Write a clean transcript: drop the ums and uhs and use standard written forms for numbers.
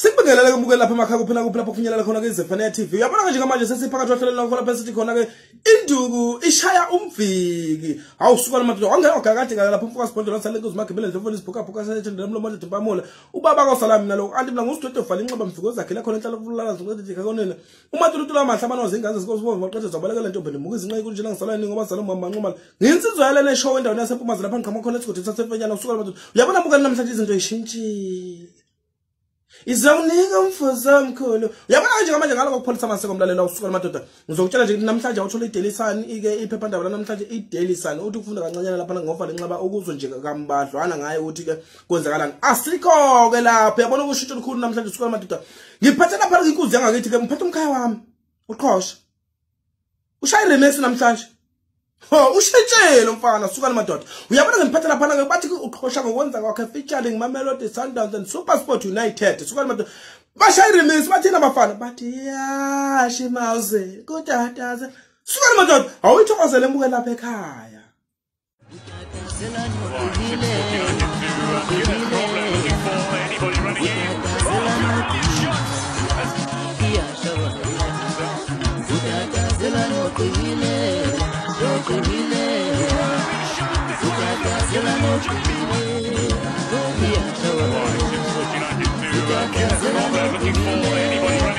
Sibingelela kumukela lapha emakhaya kuphela lapho kufinyelela khona ke Zephania TV. Uyabona nje manje sesiphakathi wahlelo lakho lapha sithi khona ke induku ishaya umviki. Awusuka lamadoda wangena ogakade ngala lapha umfocus point la sale kuzimagebele ndlofoni isibuka buka sethendela umlomo nje bamola. Ubaba kwasalami nalo anti mina ngusithethe vala inxeba mfiko zakhe la khona enhlala kulala ngizokuthi kakonela. Umatulutula amahla abanoze ingane zikosibonga maqethe zabalekela ntombi nemuka izinqe kunje la ngisalani ngoba salo mama nqumala. Nginsizwa yalena show endaweni yaseMpumazi lapha ngiqhamuka khona esigodi sasefenyana usuka lamadoda. Uyabona buka namhlanje izinto ishintshile. Izawunika umfuzi omkhulu. Uyabona nje manje ngalo kokupholisa amaseko umlalela usuka lamadoda. Ngizokutshela nje namhlanje awuthola iDaily Sun ike iphephandaba namhlanje iDaily Sun uthi ufunda kancanyana lapha ngovala inxeba ukuzwe nje kambadlwana ngaye uthi ke kwenzakalani. Asikho ke lapha uyabona ukushintsha olukhulu namhlanje usuka lamadoda. Ngiphethe lapha inkuzi yangakithi ke ngiphethe umkhaya wami. Uqhosha. Ushaya remesi namhlanje. Ho ushintshele umfana suka lamadoda. Uyabona ngiphethe lapha ke bathi uqhosha ngokwenza kwakhe featuring Mamelodi Sundowns and SuperSport United. Suka lamadoda. Bashaya remesi bathina abafana bathi ya Shimauze kutataza. Suka lamadoda awuyithokozele embuke lapha ekhaya. Looking for anybody